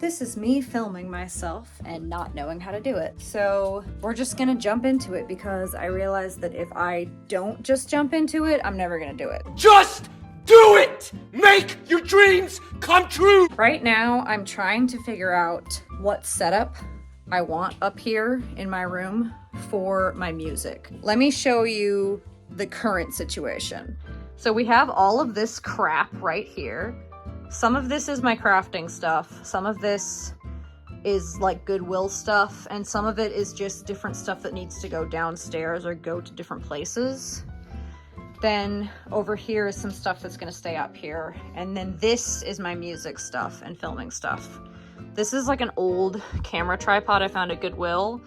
this is me filming myself and not knowing how to do it. So we're just gonna jump into it because I realized that if I don't just jump into it, I'm never gonna do it. Just do it! Make your dreams come true! Right now, I'm trying to figure out what setup I want up here in my room for my music. Let me show you the current situation. So we have all of this crap right here. Some of this is my crafting stuff. Some of this is like Goodwill stuff, and some of it is just different stuff that needs to go downstairs or go to different places. Then over here is some stuff that's gonna stay up here. And then this is my music stuff and filming stuff. This is like an old camera tripod I found at Goodwill.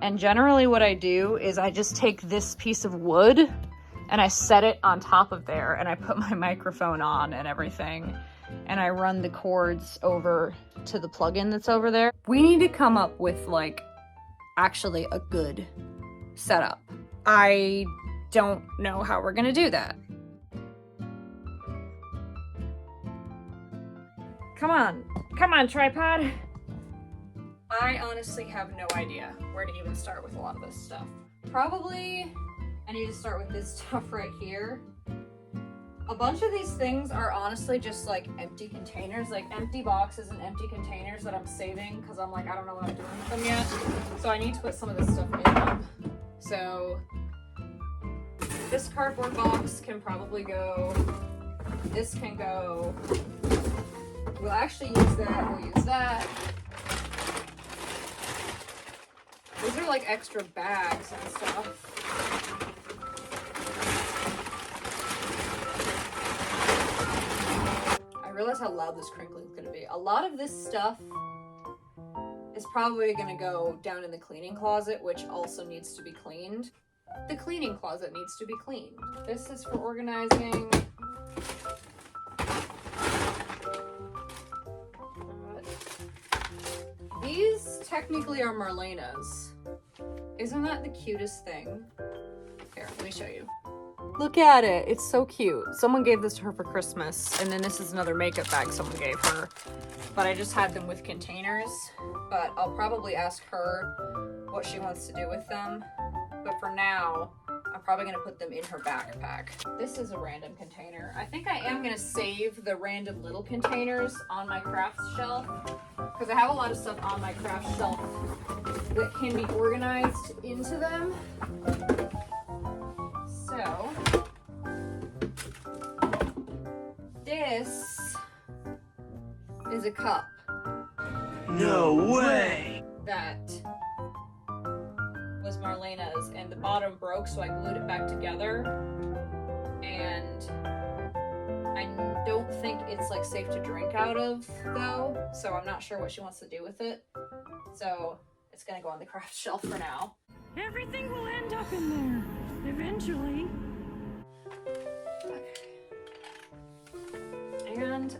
And generally what I do is I just take this piece of wood and I set it on top of there and I put my microphone on and everything. And I run the cords over to the plugin that's over there. We need to come up with like actually a good setup. I don't know how we're gonna do that. Come on, tripod. I honestly have no idea where to even start with a lot of this stuff. Probably I need to start with this stuff right here. A bunch of these things are honestly just like empty containers, like empty boxes and empty containers that I'm saving because I'm like, I don't know what I'm doing with them yet. So I need to put some of this stuff in them. So this cardboard box can probably go. This can go. We'll actually use that. We'll use that. These are like extra bags and stuff. I realize how loud this crinkling is going to be. A lot of this stuff is probably going to go down in the cleaning closet, which also needs to be cleaned. The cleaning closet needs to be cleaned. This is for organizing. These technically are Marlena's. Isn't that the cutest thing? Here, let me show you. Look at it, it's so cute. Someone gave this to her for Christmas, and then this is another makeup bag someone gave her. But I just had them with containers, but I'll probably ask her what she wants to do with them. But for now, I'm probably gonna put them in her backpack. This is a random container. I think I am gonna save the random little containers on my crafts shelf because I have a lot of stuff on my craft shelf that can be organized into them. So, this is a cup. No way! That was Marlena's, and the bottom broke, so I glued it back together. And I don't think it's like safe to drink out of though, so I'm not sure what she wants to do with it. So it's gonna go on the craft shelf for now. Everything will end up in there eventually. Okay. And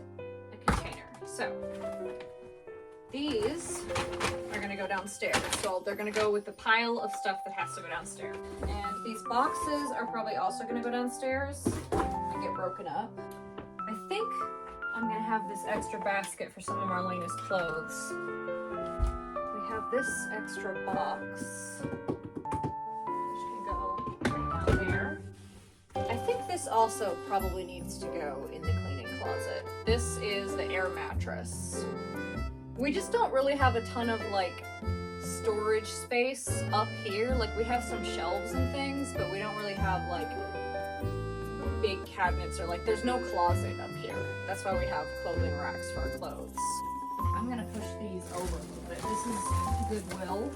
a container. So these are gonna go downstairs. So they're gonna go with the pile of stuff that has to go downstairs. And these boxes are probably also gonna go downstairs and get broken up. I think I'm gonna have this extra basket for some of Marlena's clothes. We have this extra box, which can go right down there. I think this also probably needs to go in the cleaning closet. This is the air mattress. We just don't really have a ton of like storage space up here. Like we have some shelves and things, but we don't really have like big cabinets or like there's no closet up here. That's why we have clothing racks for our clothes. I'm gonna push these over a little bit. This is Goodwill.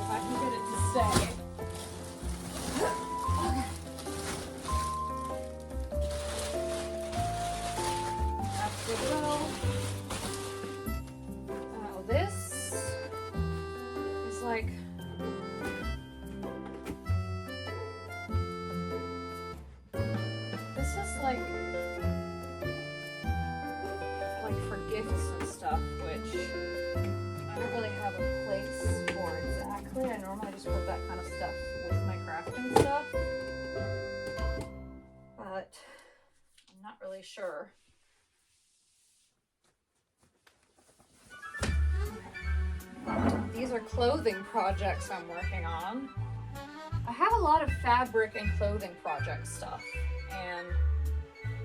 If I can get it to stay. That's Goodwill. Oh, this is like sure. These are clothing projects I'm working on. I have a lot of fabric and clothing project stuff, and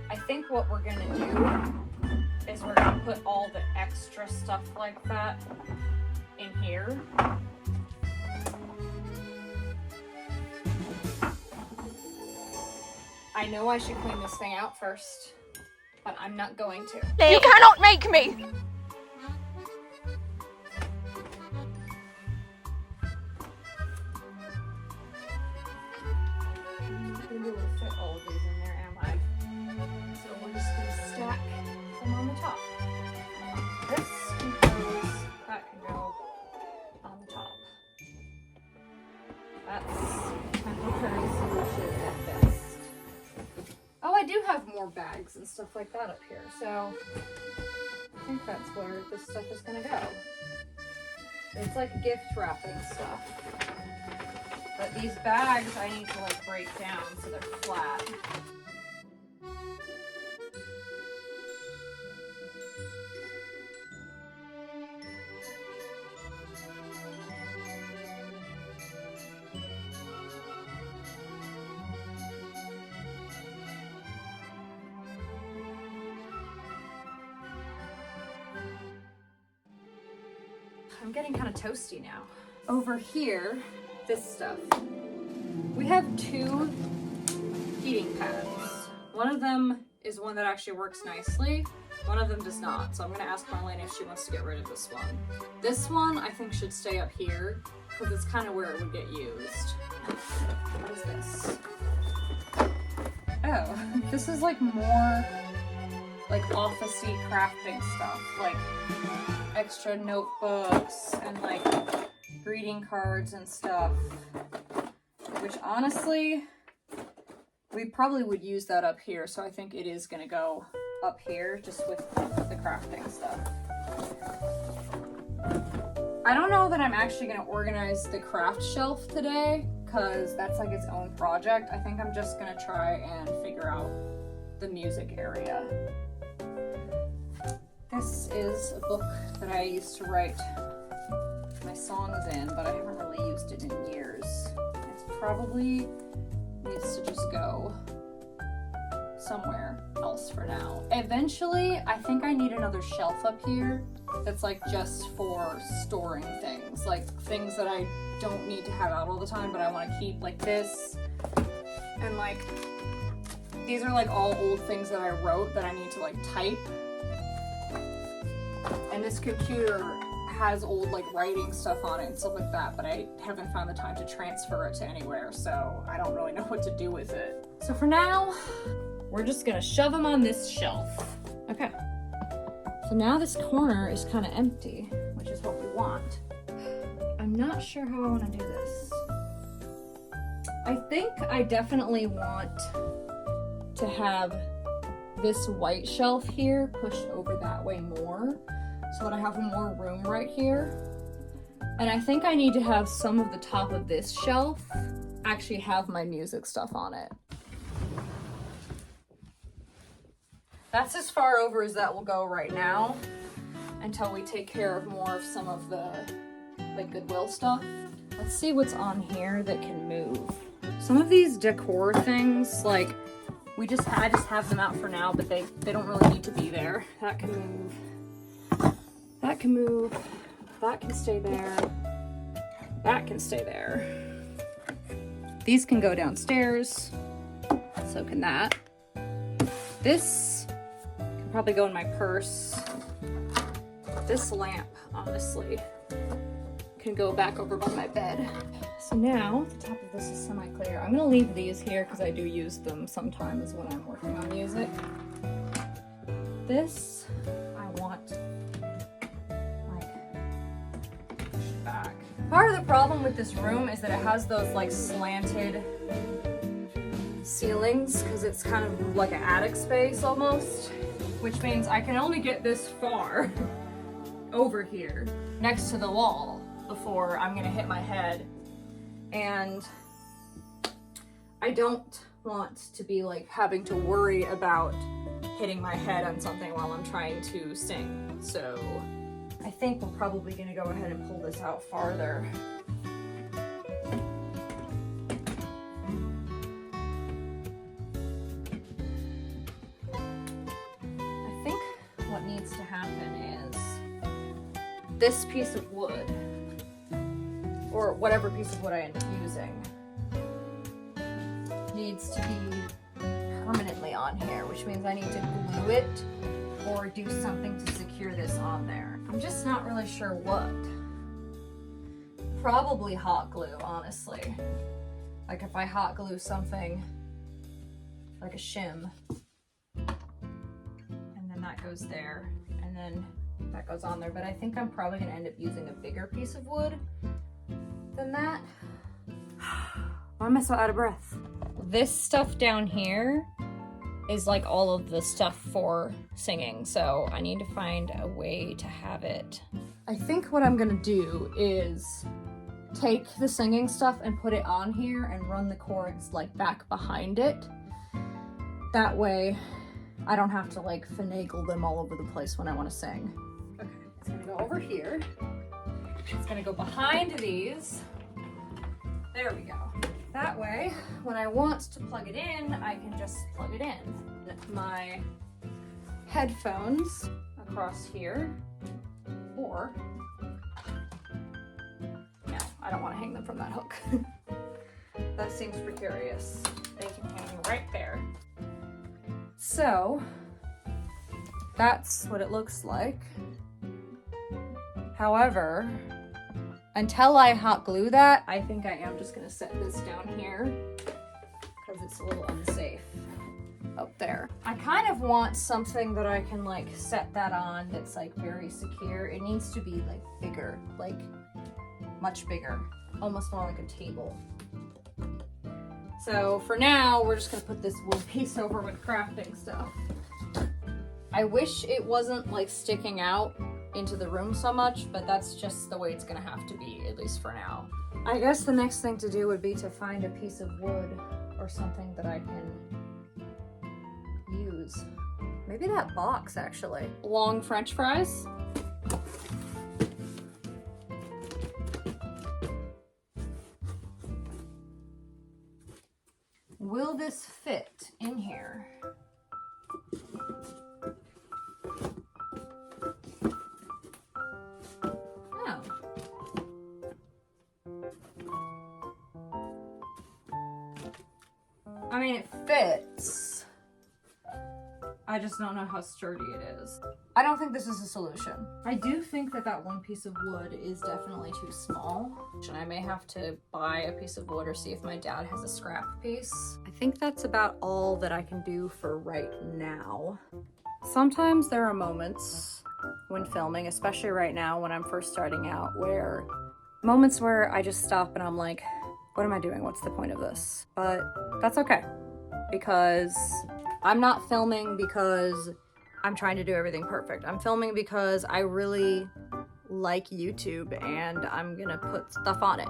I think what we're gonna do is we're gonna put all the extra stuff like that in here. I know I should clean this thing out first, but I'm not going to. You cannot make me! I'm not gonna be able to fit all of these in there, am I? So we're just gonna stack them on the top. This can go, that can go on the top. That's kind of a current solution at best. Oh, I do have more bags and stuff like that up here, so I think that's where this stuff is gonna go. It's like gift wrapping stuff. But these bags I need to like break down so they're flat. I'm getting kind of toasty now. Over here, this stuff. We have 2 heating pads. One of them is one that actually works nicely. One of them does not. So I'm gonna ask Marlene if she wants to get rid of this one. This one I think should stay up here because it's kind of where it would get used. What is this? Oh, this is like more like office-y crafting stuff, like extra notebooks and like greeting cards and stuff, which honestly we probably would use that up here, so I think it is gonna go up here just with the crafting stuff. I don't know that I'm actually gonna organize the craft shelf today because that's like its own project. I think I'm just gonna try and figure out the music area. This is a book that I used to write my songs in, but I haven't really used it in years. It probably needs to just go somewhere else for now. Eventually, I think I need another shelf up here that's like just for storing things, like things that I don't need to have out all the time, but I want to keep, like this, and like these are like all old things that I wrote that I need to like type. And this computer has old like writing stuff on it and stuff like that, but I haven't found the time to transfer it to anywhere, so I don't really know what to do with it. So for now, we're just gonna shove them on this shelf. Okay. So now this corner is kind of empty, which is what we want. I'm not sure how I want to do this. I think I definitely want to have this white shelf here pushed over that way more, so that I have more room right here. And I think I need to have some of the top of this shelf actually have my music stuff on it. That's as far over as that will go right now until we take care of more of some of the like Goodwill stuff. Let's see what's on here that can move. Some of these decor things, like I just have them out for now, but they don't really need to be there. That can move. That can move, that can stay there, that can stay there. These can go downstairs, so can that. This can probably go in my purse. This lamp, honestly, can go back over by my bed. So now, the top of this is semi-clear. I'm gonna leave these here because I do use them sometimes when I'm working on music. This, I want back. Part of the problem with this room is that it has those like slanted ceilings because it's kind of like an attic space almost, which means I can only get this far over here next to the wall before I'm gonna hit my head, and I don't want to be like having to worry about hitting my head on something while I'm trying to sing. So I think we're probably gonna go ahead and pull this out farther. I think what needs to happen is this piece of wood, or whatever piece of wood I end up using, needs to be permanently on here, which means I need to glue it or do something to secure this on there. I'm just not really sure what. Probably hot glue, honestly. Like if I hot glue something like a shim, and then that goes there, and then that goes on there. But I think I'm probably gonna end up using a bigger piece of wood than that. Why am I so out of breath? This stuff down here is like all of the stuff for singing, so I need to find a way to have it. I think what I'm gonna do is take the singing stuff and put it on here and run the cords like back behind it. That way I don't have to like finagle them all over the place when I want to sing. Okay, it's gonna go over here. It's gonna go behind these. There we go. That way, when I want to plug it in, I can just plug it in. My headphones across here, or, no, I don't want to hang them from that hook. That seems precarious. They can hang right there. So, that's what it looks like. However, until I hot glue that, I think I am just gonna set this down here because it's a little unsafe up there. I kind of want something that I can like set that on that's like very secure. It needs to be like bigger, like much bigger, almost more like a table. So for now, we're just gonna put this wood piece over with crafting stuff. I wish it wasn't like sticking out into the room so much, but that's just the way it's gonna have to be, at least for now. I guess the next thing to do would be to find a piece of wood or something that I can use. Maybe that box, actually. Long French fries. Will this fit in here? Oh. I mean, it fits. I just don't know how sturdy it is. I don't think this is a solution. I do think that that one piece of wood is definitely too small. And I may have to buy a piece of wood or see if my dad has a scrap piece. I think that's about all that I can do for right now. Sometimes there are moments when filming, especially right now when I'm first starting out, moments where I just stop and I'm like, what am I doing? What's the point of this? But that's okay, because I'm not filming because I'm trying to do everything perfect. I'm filming because I really like YouTube and I'm gonna put stuff on it.